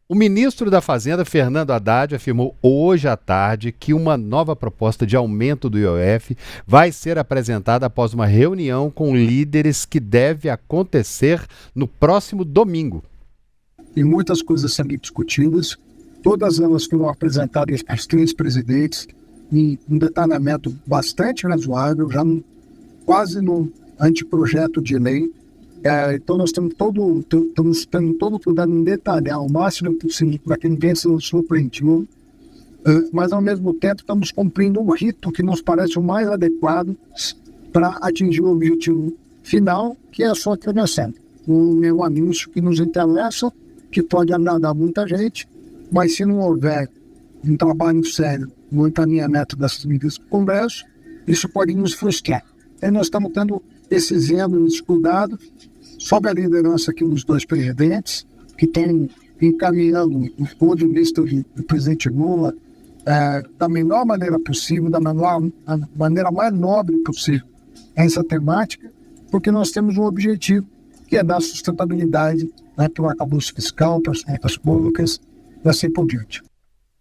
O ministro da Fazenda, Fernando Haddad, afirmou hoje à tarde que uma nova proposta de aumento do IOF vai ser apresentada após uma reunião com líderes que deve acontecer no próximo domingo. Tem muitas coisas sendo discutidas, todas elas foram apresentadas aos 3 presidentes em um detalhamento bastante razoável, já quase no anteprojeto de lei. Então nós estamos tendo todo o cuidado em detalhar o máximo possível para que ninguém se surpreendeu, mas ao mesmo tempo estamos cumprindo um rito que nos parece o mais adequado para atingir o objetivo final, que é a sua criação. Um anúncio que nos interessa, que pode agradar muita gente, mas se não houver um trabalho sério no encaminhamento dessas medidas do Congresso, isso pode nos frustrar. Então nós estamos tendo esse zelo, esse cuidado, sob a liderança aqui dos 2 presidentes, que estão encaminhando o ponto de vista do presidente Lula da melhor maneira possível, da maneira mais nobre possível essa temática, porque nós temos um objetivo que é dar sustentabilidade para o arcabouço fiscal, para as contas públicas e assim por diante.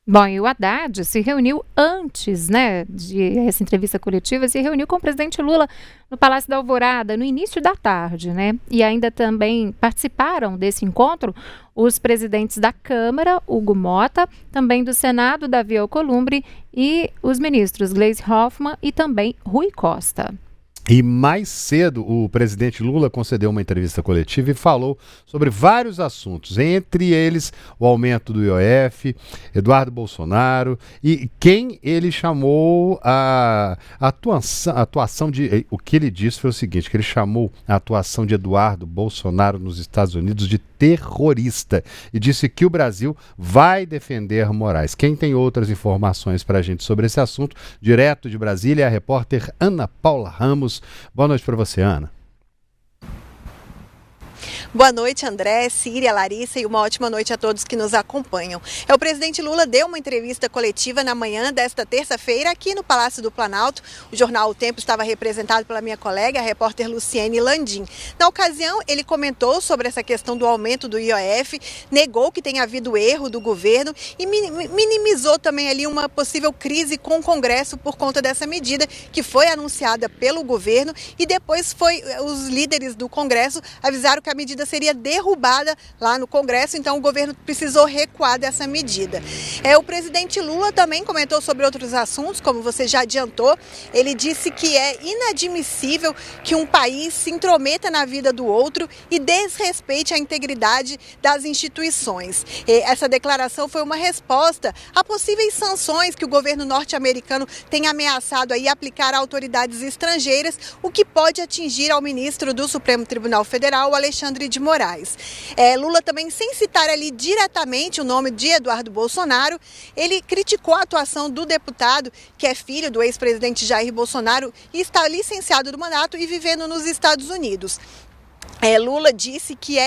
Bom, e o Haddad se reuniu antes, de essa entrevista coletiva, se reuniu com o presidente Lula no Palácio da Alvorada, no início da tarde, E ainda também participaram desse encontro os presidentes da Câmara, Hugo Mota, também do Senado, Davi Alcolumbre, e os ministros Gleisi Hoffmann e também Rui Costa. E mais cedo, o presidente Lula concedeu uma entrevista coletiva e falou sobre vários assuntos, entre eles o aumento do IOF, Eduardo Bolsonaro e quem ele chamou a atuação de... O que ele disse foi o seguinte, que ele chamou a atuação de Eduardo Bolsonaro nos Estados Unidos de terrorista e disse que o Brasil vai defender Moraes. Quem tem outras informações para a gente sobre esse assunto, direto de Brasília, é a repórter Ana Paula Ramos. Boa noite para você, Ana. Boa noite, André, Síria, Larissa e uma ótima noite a todos que nos acompanham. O presidente Lula deu uma entrevista coletiva na manhã desta terça-feira aqui no Palácio do Planalto. O jornal O Tempo estava representado pela minha colega, a repórter Luciene Landim. Na ocasião, ele comentou sobre essa questão do aumento do IOF, negou que tenha havido erro do governo e minimizou também ali uma possível crise com o Congresso por conta dessa medida que foi anunciada pelo governo e depois os líderes do Congresso avisaram que a medida seria derrubada lá no Congresso, então o governo precisou recuar dessa medida. O presidente Lula também comentou sobre outros assuntos, como você já adiantou. Ele disse que é inadmissível que um país se intrometa na vida do outro e desrespeite a integridade das instituições. Essa declaração foi uma resposta a possíveis sanções que o governo norte-americano tem ameaçado aí aplicar a autoridades estrangeiras, o que pode atingir ao ministro do Supremo Tribunal Federal, Alexandre de Moraes. Lula também, sem citar ali diretamente o nome de Eduardo Bolsonaro, ele criticou a atuação do deputado, que é filho do ex-presidente Jair Bolsonaro e está licenciado do mandato e vivendo nos Estados Unidos. Lula disse que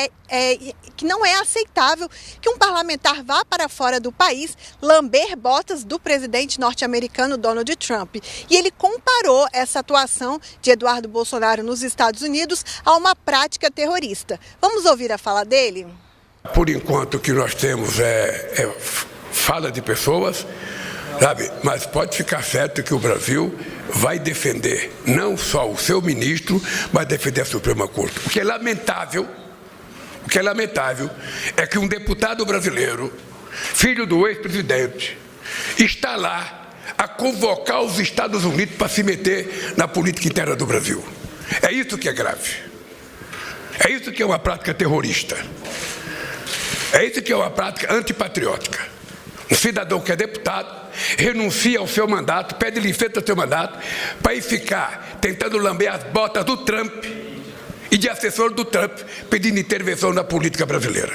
não é aceitável que um parlamentar vá para fora do país lamber botas do presidente norte-americano Donald Trump. E ele comparou essa atuação de Eduardo Bolsonaro nos Estados Unidos a uma prática terrorista. Vamos ouvir a fala dele? Por enquanto, o que nós temos é fala de pessoas, sabe? Mas pode ficar certo que o Brasil vai defender não só o seu ministro, mas defender a Suprema Corte. O que é lamentável é que um deputado brasileiro, filho do ex-presidente, está lá a convocar os Estados Unidos para se meter na política interna do Brasil. É isso que é grave. É isso que é uma prática terrorista. É isso que é uma prática antipatriótica. Um cidadão que é deputado renuncia ao seu mandato, pede licença ao seu mandato para ir ficar tentando lamber as botas do Trump e de assessor do Trump pedindo intervenção na política brasileira.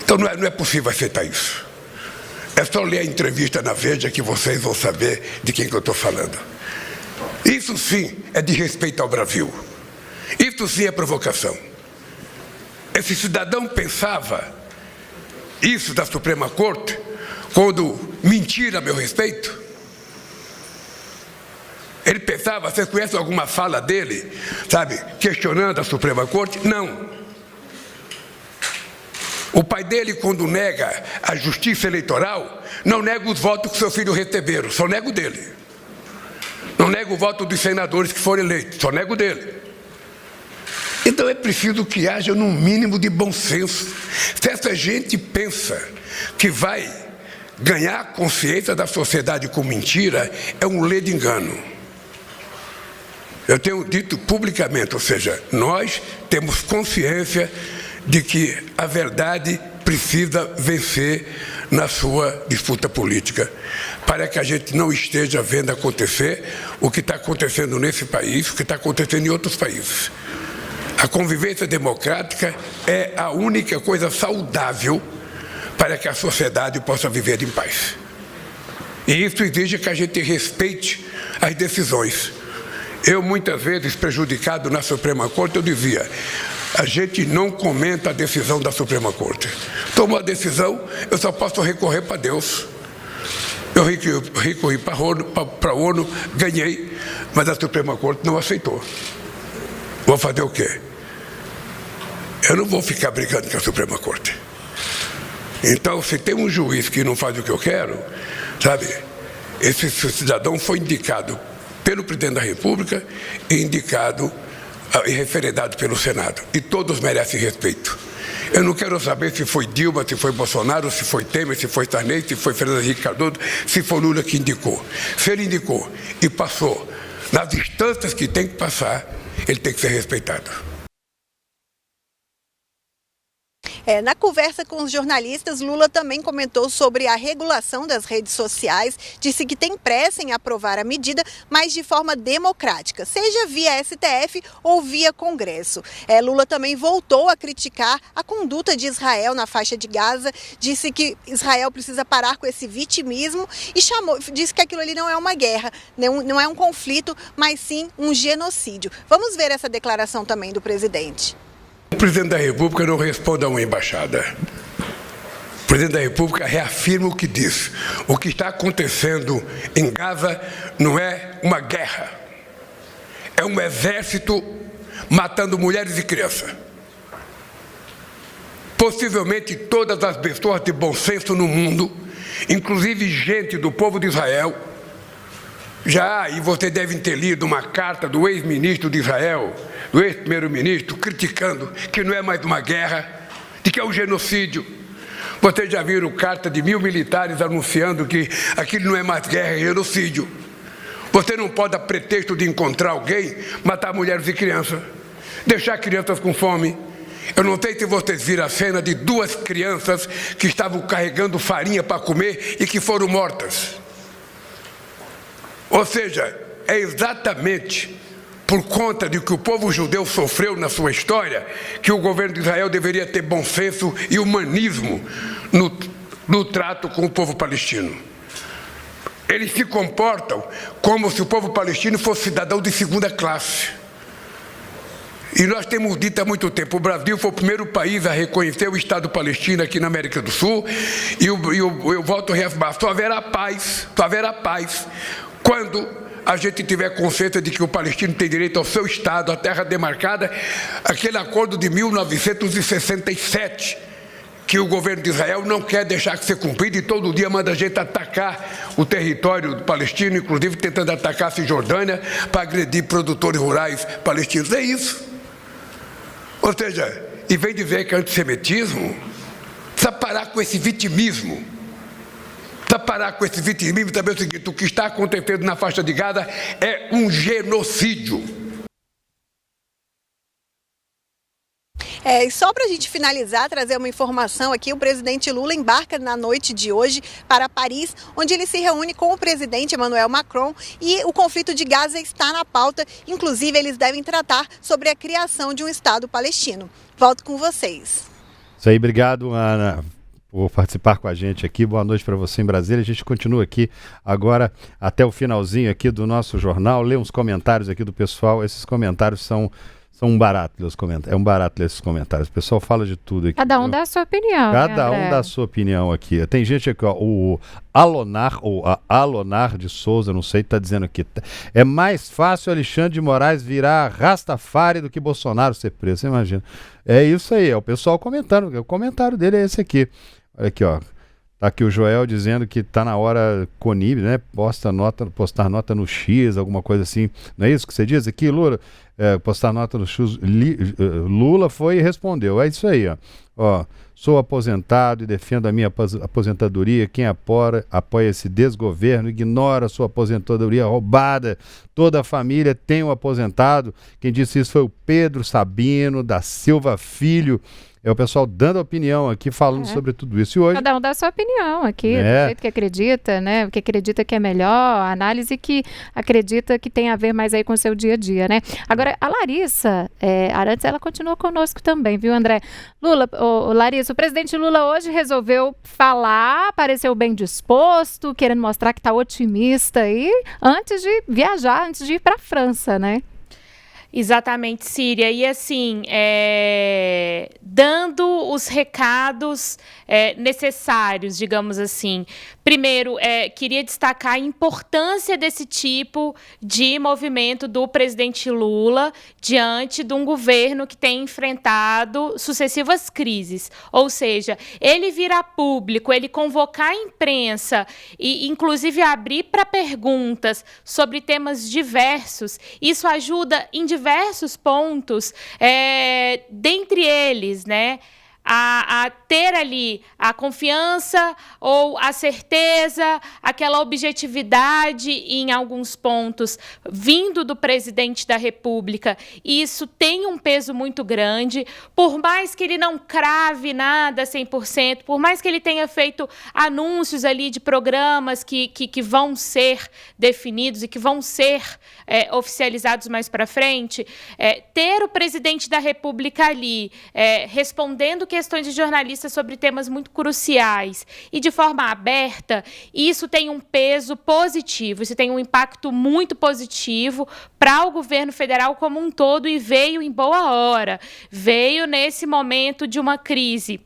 Então não é possível aceitar isso. É só ler a entrevista na Veja que vocês vão saber de quem que eu estou falando. Isso sim é de respeito ao Brasil. Isso sim é provocação. Esse cidadão pensava isso da Suprema Corte quando mentira a meu respeito? Ele pensava, vocês conhecem alguma fala dele, sabe, questionando a Suprema Corte? Não. O pai dele, quando nega a justiça eleitoral, não nega os votos que seu filho receberam, só nega o dele. Não nega o voto dos senadores que foram eleitos, só nega o dele. Então é preciso que haja um mínimo de bom senso. Se essa gente pensa que vai ganhar a consciência da sociedade com mentira, é um ledo engano. Eu tenho dito publicamente, ou seja, nós temos consciência de que a verdade precisa vencer na sua disputa política, para que a gente não esteja vendo acontecer o que está acontecendo nesse país, o que está acontecendo em outros países. A convivência democrática é a única coisa saudável para que a sociedade possa viver em paz. E isso exige que a gente respeite as decisões. Eu, muitas vezes, prejudicado na Suprema Corte, eu dizia: a gente não comenta a decisão da Suprema Corte. Tomou a decisão, eu só posso recorrer para Deus. Eu recorri para a ONU, ganhei, mas a Suprema Corte não aceitou. Vou fazer o quê? Eu não vou ficar brigando com a Suprema Corte. Então, se tem um juiz que não faz o que eu quero, sabe, esse cidadão foi indicado pelo presidente da República e indicado e referendado pelo Senado. E todos merecem respeito. Eu não quero saber se foi Dilma, se foi Bolsonaro, se foi Temer, se foi Sarney, se foi Fernando Henrique Cardoso, se foi Lula que indicou. Se ele indicou e passou nas instâncias que tem que passar, ele tem que ser respeitado. Na conversa com os jornalistas, Lula também comentou sobre a regulação das redes sociais, disse que tem pressa em aprovar a medida, mas de forma democrática, seja via STF ou via Congresso. Lula também voltou a criticar a conduta de Israel na faixa de Gaza, disse que Israel precisa parar com esse vitimismo e disse que aquilo ali não é uma guerra, não é um conflito, mas sim um genocídio. Vamos ver essa declaração também do presidente. O presidente da República não responde a uma embaixada. O presidente da República reafirma o que diz. O que está acontecendo em Gaza não é uma guerra. É um exército matando mulheres e crianças. Possivelmente todas as pessoas de bom senso no mundo, inclusive gente do povo de Israel, e você deve ter lido uma carta do ex-ministro de Israel, do ex-primeiro-ministro, criticando que não é mais uma guerra, de que é um genocídio. Vocês já viram carta de 1000 militares anunciando que aquilo não é mais guerra, é genocídio. Você não pode, a pretexto de encontrar alguém, matar mulheres e crianças, deixar crianças com fome. Eu não sei se vocês viram a cena de 2 crianças que estavam carregando farinha para comer e que foram mortas. Ou seja, é exatamente por conta de que o povo judeu sofreu na sua história que o governo de Israel deveria ter bom senso e humanismo no trato com o povo palestino. Eles se comportam como se o povo palestino fosse cidadão de segunda classe. E nós temos dito há muito tempo, o Brasil foi o primeiro país a reconhecer o Estado palestino aqui na América do Sul, e eu volto a reafirmar, só haverá paz quando a gente tiver consciência de que o palestino tem direito ao seu Estado, à terra demarcada, aquele acordo de 1967, que o governo de Israel não quer deixar que ser cumprido e todo dia manda a gente atacar o território palestino, inclusive tentando atacar a Cisjordânia para agredir produtores rurais palestinos. É isso. Ou seja, e vem dizer que é antissemitismo, precisa parar com esse vitimismo. Precisa parar com esse vitimismo também. É o seguinte: o que está acontecendo na faixa de Gaza é um genocídio. E só para a gente finalizar, trazer uma informação aqui, o presidente Lula embarca na noite de hoje para Paris, onde ele se reúne com o presidente Emmanuel Macron, e o conflito de Gaza está na pauta. Inclusive, eles devem tratar sobre a criação de um Estado palestino. Volto com vocês. Isso aí, obrigado, Ana, por participar com a gente aqui. Boa noite para você em Brasília. A gente continua aqui agora até o finalzinho aqui do nosso jornal. Lê uns comentários aqui do pessoal. Esses comentários são São um barato ler os comentários. É um barato ler esses comentários. O pessoal fala de tudo aqui. Cada um dá a sua opinião. Cada um dá a sua opinião aqui. Tem gente aqui, ó, o Alonar, ou a Alonar de Souza, não sei, está dizendo aqui. É mais fácil Alexandre de Moraes virar Rastafari do que Bolsonaro ser preso. Você imagina. É isso aí, é o pessoal comentando. O comentário dele é esse aqui. Olha aqui, ó. Tá aqui o Joel dizendo que tá na hora Conib, né? Postar nota no X, alguma coisa assim. Não é isso que você diz aqui, Lula? Postar nota no X. Lula foi e respondeu. É isso aí, ó. Ó, sou aposentado e defendo a minha aposentadoria. Quem apoia esse desgoverno ignora a sua aposentadoria roubada. Toda a família tem um aposentado. Quem disse isso foi o Pedro Sabino da Silva Filho. É o pessoal dando opinião aqui, falando sobre tudo isso. E hoje, cada um dá a sua opinião aqui, do jeito que acredita, né? O que acredita que é melhor, a análise que acredita que tem a ver mais aí com o seu dia a dia, né? Agora, a Larissa Arantes, ela continua conosco também, viu, André? Larissa, o presidente Lula hoje resolveu falar, pareceu bem disposto, querendo mostrar que está otimista aí, antes de viajar, antes de ir para a França, né? Exatamente, Síria. E assim, dando os recados necessários, digamos assim. Primeiro, queria destacar a importância desse tipo de movimento do presidente Lula diante de um governo que tem enfrentado sucessivas crises. Ou seja, ele vir a público, ele convocar a imprensa e, inclusive, abrir para perguntas sobre temas diversos, isso ajuda em diversos pontos, dentre eles, né, a ter ali a confiança ou a certeza, aquela objetividade em alguns pontos vindo do presidente da República. E isso tem um peso muito grande, por mais que ele não crave nada 100%, por mais que ele tenha feito anúncios ali de programas que vão ser definidos e que vão ser oficializados mais para frente, ter o presidente da República ali respondendo questões de jornalistas sobre temas muito cruciais e de forma aberta, isso tem um peso positivo, isso tem um impacto muito positivo para o governo federal como um todo e veio em boa hora, veio nesse momento de uma crise.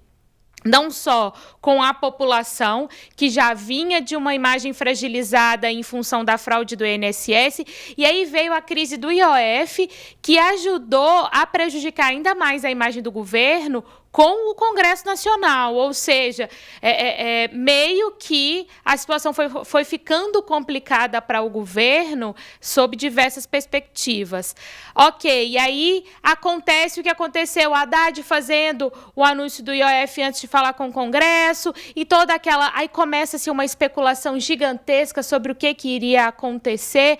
Não só com a população, que já vinha de uma imagem fragilizada em função da fraude do INSS, e aí veio a crise do IOF, que ajudou a prejudicar ainda mais a imagem do governo com o Congresso Nacional, ou seja, meio que a situação foi ficando complicada para o governo sob diversas perspectivas. Ok, e aí acontece o que aconteceu, o Haddad fazendo o anúncio do IOF antes de falar com o Congresso, e toda aquela... Aí começa-se uma especulação gigantesca sobre o que iria acontecer.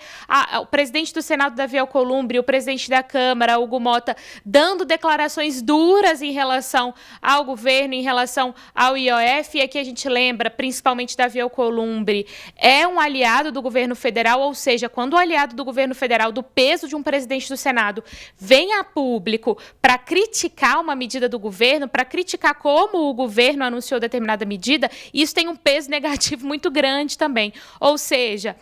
O presidente do Senado, Davi Alcolumbre, o presidente da Câmara, Hugo Mota, dando declarações duras em relação ao governo, em relação ao IOF, e aqui a gente lembra, principalmente Davi Alcolumbre, é um aliado do governo federal, ou seja, quando o aliado do governo federal, do peso de um presidente do Senado, vem a público para criticar uma medida do governo, para criticar como o governo anunciou determinada medida, isso tem um peso negativo muito grande também. Ou seja,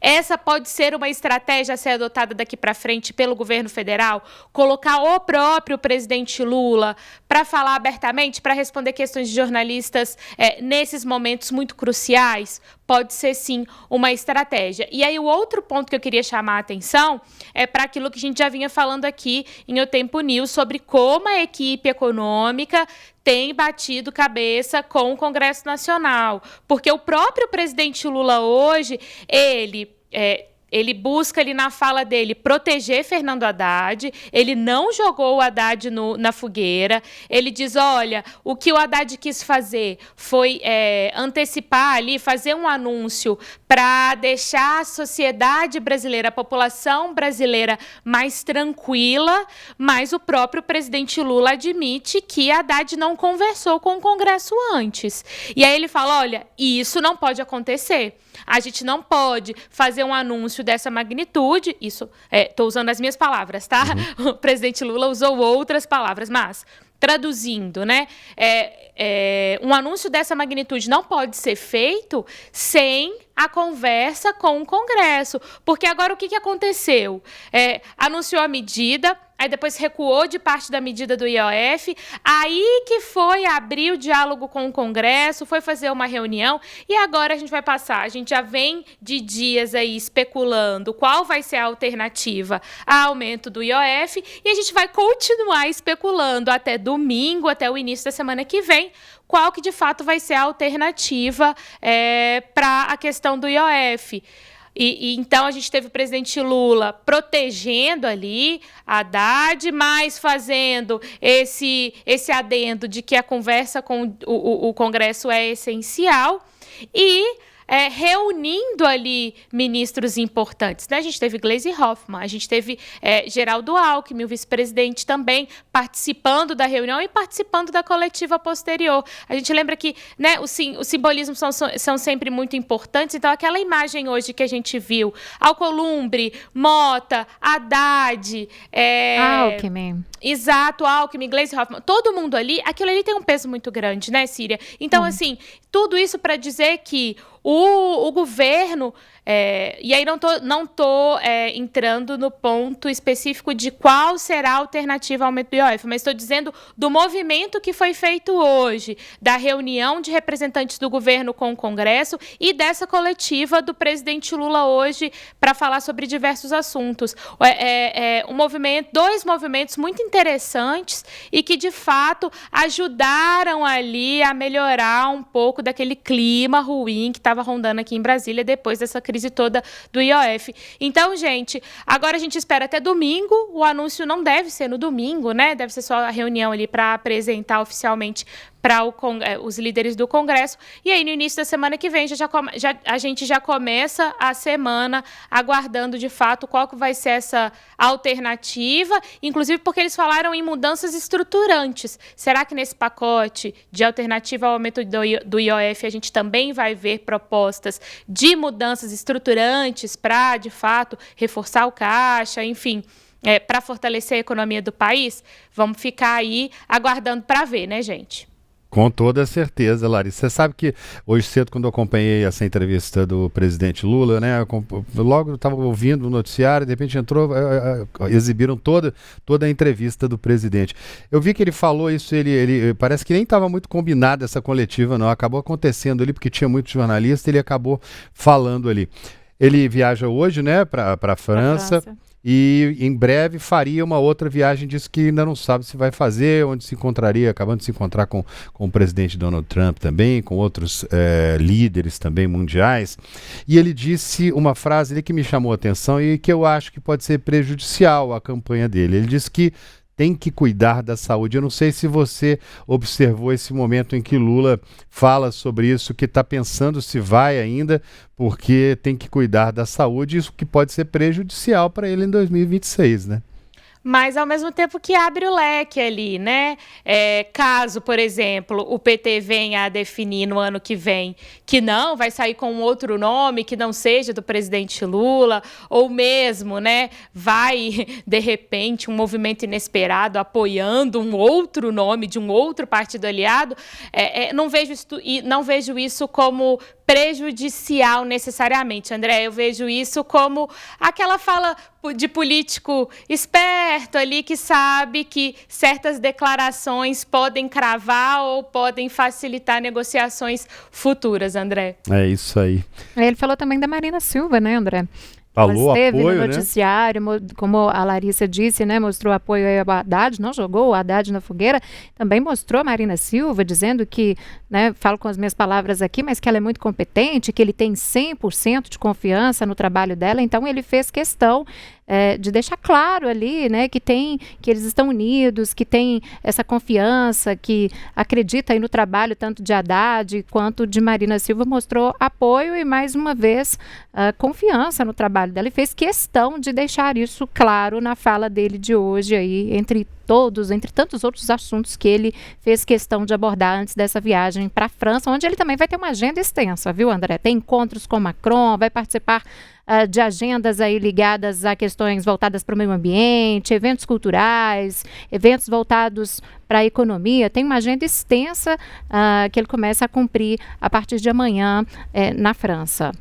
essa pode ser uma estratégia a ser adotada daqui para frente pelo governo federal, colocar o próprio presidente Lula para falar abertamente, para responder questões de jornalistas nesses momentos muito cruciais, pode ser sim uma estratégia. E aí o outro ponto que eu queria chamar a atenção é para aquilo que a gente já vinha falando aqui em O Tempo News, sobre como a equipe econômica tem batido cabeça com o Congresso Nacional. Porque o próprio presidente Lula hoje, ele busca ali na fala dele proteger Fernando Haddad, ele não jogou o Haddad na fogueira, ele diz, olha, o que o Haddad quis fazer foi antecipar ali, fazer um anúncio para deixar a sociedade brasileira, a população brasileira mais tranquila, mas o próprio presidente Lula admite que Haddad não conversou com o Congresso antes. E aí ele fala, olha, isso não pode acontecer. A gente não pode fazer um anúncio dessa magnitude, isso, estou usando as minhas palavras, tá? O presidente Lula usou outras palavras, mas, traduzindo, né, um anúncio dessa magnitude não pode ser feito sem a conversa com o Congresso, porque agora o que aconteceu? Anunciou a medida, aí depois recuou de parte da medida do IOF, aí que foi abrir o diálogo com o Congresso, foi fazer uma reunião, e agora a gente vai passar, a gente já vem de dias aí especulando qual vai ser a alternativa ao aumento do IOF, e a gente vai continuar especulando até domingo, até o início da semana que vem, qual que de fato vai ser a alternativa para a questão do IOF. Então, a gente teve o presidente Lula protegendo ali a Haddad, mas fazendo esse adendo de que a conversa com o Congresso é essencial e reunindo ali ministros importantes, né? A gente teve Gleisi Hoffmann, a gente teve Geraldo Alckmin, o vice-presidente também, participando da reunião e participando da coletiva posterior. A gente lembra que, né, os simbolismos são sempre muito importantes, então aquela imagem hoje que a gente viu, Alcolumbre, Mota, Haddad... Alckmin. Exato, Alckmin, Gleisi Hoffmann, todo mundo ali, aquilo ali tem um peso muito grande, né, Síria? Então, assim, tudo isso para dizer que o governo, e aí não tô entrando no ponto específico de qual será a alternativa ao aumento do IOF, mas estou dizendo do movimento que foi feito hoje, da reunião de representantes do governo com o Congresso e dessa coletiva do presidente Lula hoje para falar sobre diversos assuntos. Dois movimentos muito interessantes e que, de fato, ajudaram ali a melhorar um pouco daquele clima ruim que estava rondando aqui em Brasília depois dessa crise toda do IOF. Então, gente, agora a gente espera até domingo. O anúncio não deve ser no domingo, né? Deve ser só a reunião ali para apresentar oficialmente para os líderes do Congresso. E aí, no início da semana que vem, a gente já começa a semana aguardando, de fato, qual que vai ser essa alternativa, inclusive porque eles falaram em mudanças estruturantes. Será que nesse pacote de alternativa ao aumento do IOF a gente também vai ver propostas de mudanças estruturantes para, de fato, reforçar o caixa, enfim... para fortalecer a economia do país? Vamos ficar aí aguardando para ver, né, gente? Com toda certeza, Larissa. Você sabe que hoje cedo, quando eu acompanhei essa entrevista do presidente Lula, né, logo eu estava ouvindo o noticiário, de repente entrou, exibiram toda a entrevista do presidente. Eu vi que ele falou isso, ele parece que nem estava muito combinado essa coletiva, não. Acabou acontecendo ali, porque tinha muito jornalista, ele acabou falando ali. Ele viaja hoje, né, para a França. E em breve faria uma outra viagem, disse que ainda não sabe se vai fazer, onde se encontraria, acabando de se encontrar com o presidente Donald Trump também, com outros líderes também mundiais. E ele disse uma frase ali que me chamou a atenção e que eu acho que pode ser prejudicial à campanha dele. Ele disse que tem que cuidar da saúde. Eu não sei se você observou esse momento em que Lula fala sobre isso, que está pensando se vai ainda, porque tem que cuidar da saúde, isso que pode ser prejudicial para ele em 2026, né? Mas, ao mesmo tempo que abre o leque ali, né? Caso, por exemplo, o PT venha a definir no ano que vem que não, vai sair com um outro nome que não seja do presidente Lula, ou mesmo, né, vai, de repente, um movimento inesperado apoiando um outro nome de um outro partido aliado, não vejo isso como prejudicial necessariamente, André. Eu vejo isso como aquela fala de político esperto ali que sabe que certas declarações podem cravar ou podem facilitar negociações futuras, André. É isso aí. Ele falou também da Marina Silva, né, André? Falou esteve apoio, no noticiário, né? Como a Larissa disse, né, mostrou apoio ao Haddad, não jogou o Haddad na fogueira, também mostrou a Marina Silva, dizendo que, né, falo com as minhas palavras aqui, mas que ela é muito competente, que ele tem 100% de confiança no trabalho dela, então ele fez questão de deixar claro ali, né, que eles estão unidos, que tem essa confiança, que acredita aí no trabalho tanto de Haddad quanto de Marina Silva, mostrou apoio e, mais uma vez, confiança no trabalho dela e fez questão de deixar isso claro na fala dele de hoje aí, entre entre tantos outros assuntos que ele fez questão de abordar antes dessa viagem para a França, onde ele também vai ter uma agenda extensa, viu, André? Tem encontros com Macron, vai participar de agendas aí ligadas a questões voltadas para o meio ambiente, eventos culturais, eventos voltados para a economia. Tem uma agenda extensa que ele começa a cumprir a partir de amanhã na França.